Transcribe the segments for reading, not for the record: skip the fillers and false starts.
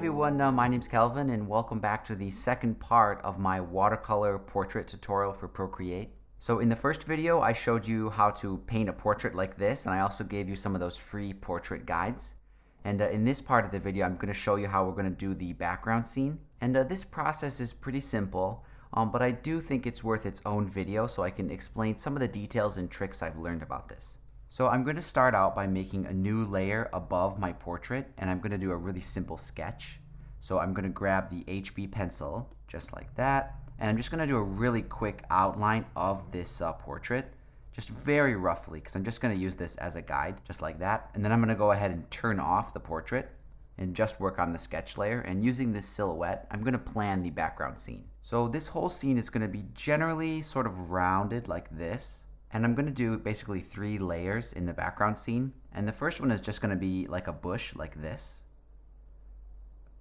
everyone, my name's Kelvin and welcome back to the second part of my watercolor portrait tutorial for Procreate. So in the first video I showed you how to paint a portrait like this, and I also gave you some of those free portrait guides. And in this part of the video I'm going to show you how we're going to do the background scene. And this process is pretty simple, but I do think it's worth its own video so I can explain some of the details and tricks I've learned about this. So I'm going to start out by making a new layer above my portrait, and I'm going to do a really simple sketch. So I'm going to grab the HB pencil, just like that, and I'm just going to do a really quick outline of this portrait, just very roughly, because I'm just going to use this as a guide, just like that. And then I'm going to go ahead and turn off the portrait and just work on the sketch layer, and using this silhouette, I'm going to plan the background scene. So this whole scene is going to be generally sort of rounded like this. And I'm going to do basically 3 layers in the background scene. And the first one is just going to be like a bush like this.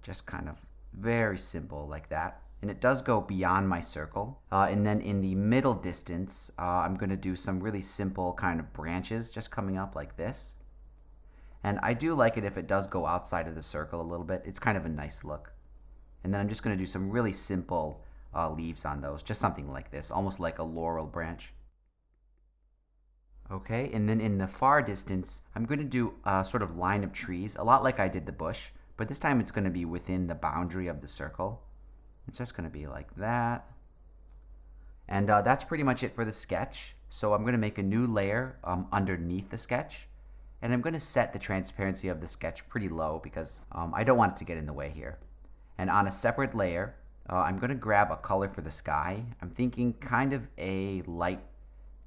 Just kind of very simple like that. And it does go beyond my circle. And then in the middle distance, I'm going to do some really simple kind of branches just coming up like this. And I do like it if it does go outside of the circle a little bit. It's kind of a nice look. And then I'm just going to do some really simple leaves on those. Just something like this, almost like a laurel branch. Okay, and then in the far distance, I'm going to do a sort of line of trees, a lot like I did the bush, but this time it's going to be within the boundary of the circle. It's just going to be like that. And that's pretty much it for the sketch. So I'm going to make a new layer underneath the sketch, and I'm going to set the transparency of the sketch pretty low because I don't want it to get in the way here. And on a separate layer, I'm going to grab a color for the sky. I'm thinking kind of a light,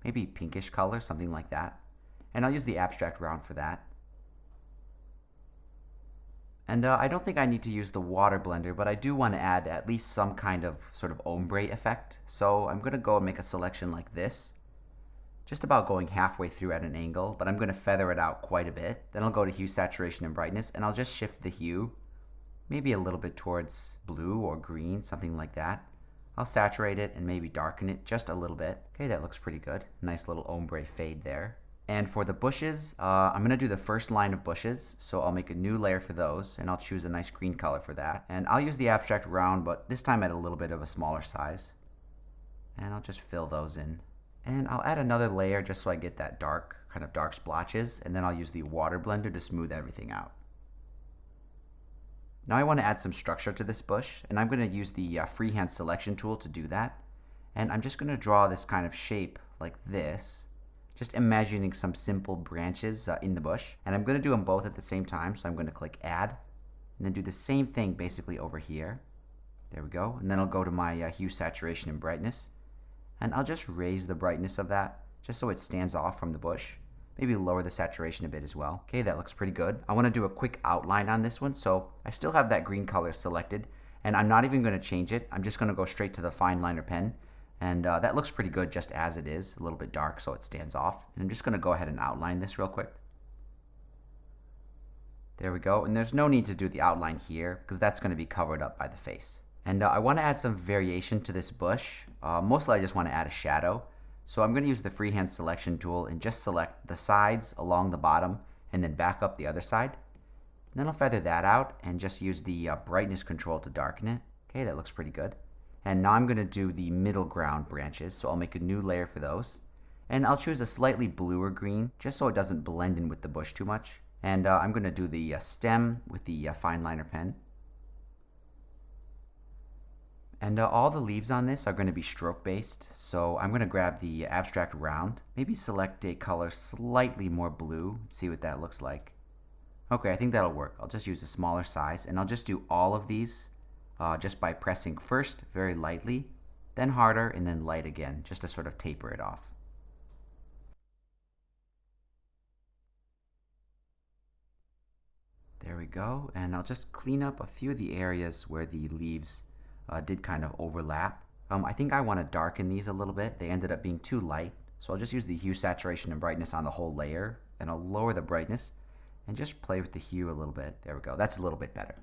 maybe pinkish color, something like that. And I'll use the abstract round for that. And I don't think I need to use the water blender, but I do want to add at least some kind of sort of ombre effect. So I'm going to go and make a selection like this, just about going halfway through at an angle, but I'm going to feather it out quite a bit. Then I'll go to hue, saturation, and brightness, and I'll just shift the hue, maybe a little bit towards blue or green, something like that. I'll saturate it and maybe darken it just a little bit. Okay, that looks pretty good. Nice little ombre fade there. And for the bushes, I'm going to do the first line of bushes. So I'll make a new layer for those, and I'll choose a nice green color for that. And I'll use the abstract round, but this time at a little bit of a smaller size. And I'll just fill those in. And I'll add another layer just so I get that dark, kind of dark splotches. And then I'll use the water blender to smooth everything out. Now I want to add some structure to this bush, and I'm going to use the freehand selection tool to do that. And I'm just going to draw this kind of shape like this, just imagining some simple branches in the bush. And I'm going to do them both at the same time, so I'm going to click add, and then do the same thing basically over here. There we go. And then I'll go to my hue, saturation, and brightness, and I'll just raise the brightness of that just so it stands off from the bush. Maybe lower the saturation a bit as well. Okay, that looks pretty good. I want to do a quick outline on this one, so I still have that green color selected, and I'm not even going to change it. I'm just going to go straight to the fine liner pen, and that looks pretty good just as it is, a little bit dark so it stands off. And I'm just going to go ahead and outline this real quick. There we go, and there's no need to do the outline here because that's going to be covered up by the face. And I want to add some variation to this bush. Mostly I just want to add a shadow. So I'm going to use the freehand selection tool and just select the sides along the bottom and then back up the other side. And then I'll feather that out and just use the brightness control to darken it. Okay, that looks pretty good. And now I'm going to do the middle ground branches, so I'll make a new layer for those. And I'll choose a slightly bluer green just so it doesn't blend in with the bush too much. And I'm going to do the stem with the fine liner pen. And all the leaves on this are going to be stroke based, so I'm going to grab the abstract round, maybe select a color slightly more blue, see what that looks like. Okay, I think that'll work. I'll just use a smaller size, and I'll just do all of these just by pressing first very lightly, then harder, and then light again, just to sort of taper it off. There we go, and I'll just clean up a few of the areas where the leaves did kind of overlap. I think I want to darken these a little bit. They ended up being too light. So I'll just use the hue, saturation, and brightness on the whole layer. Then I'll lower the brightness and just play with the hue a little bit. There we go. That's a little bit better.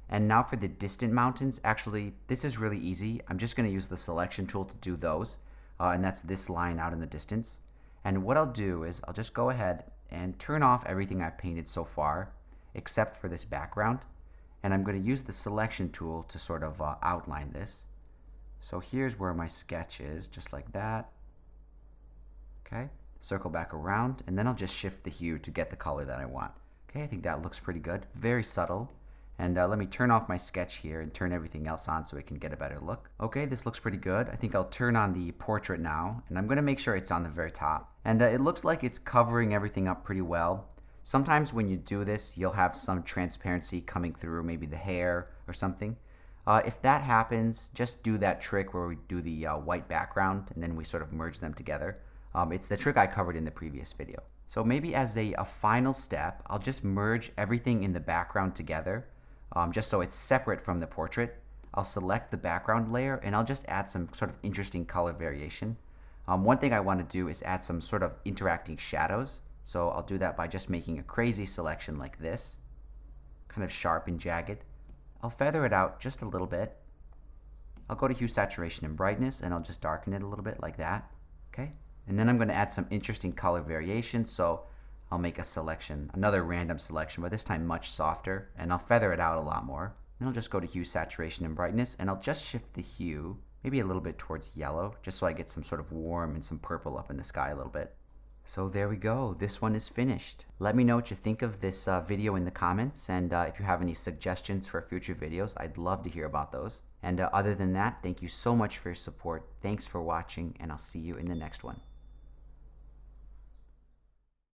And now for the distant mountains. Actually, this is really easy. I'm just going to use the selection tool to do those. And that's this line out in the distance. And what I'll do is I'll just go ahead and turn off everything I've painted so far, except for this background. And I'm going to use the selection tool to sort of outline this. So here's where my sketch is, just like that. Okay, circle back around, and then I'll just shift the hue to get the color that I want. Okay, I think that looks pretty good, very subtle. And let me turn off my sketch here and turn everything else on so we can get a better look. Okay, this looks pretty good. I think I'll turn on the portrait now, and I'm going to make sure it's on the very top. And it looks like it's covering everything up pretty well. Sometimes when you do this, you'll have some transparency coming through, maybe the hair or something. If that happens, just do that trick where we do the white background and then we sort of merge them together. It's the trick I covered in the previous video. So maybe as a final step, I'll just merge everything in the background together, just so it's separate from the portrait. I'll select the background layer and I'll just add some sort of interesting color variation. One thing I want to do is add some sort of interacting shadows. So I'll do that by just making a crazy selection like this, kind of sharp and jagged. I'll feather it out just a little bit. I'll go to hue, saturation, and brightness, and I'll just darken it a little bit like that. Okay. And then I'm going to add some interesting color variation. So I'll make a selection, another random selection, but this time much softer, and I'll feather it out a lot more. Then I'll just go to hue, saturation, and brightness, and I'll just shift the hue maybe a little bit towards yellow, just so I get some sort of warm and some purple up in the sky a little bit. So there we go, this one is finished. Let me know what you think of this video in the comments, and if you have any suggestions for future videos, I'd love to hear about those. And other than that, thank you so much for your support. Thanks for watching, and I'll see you in the next one.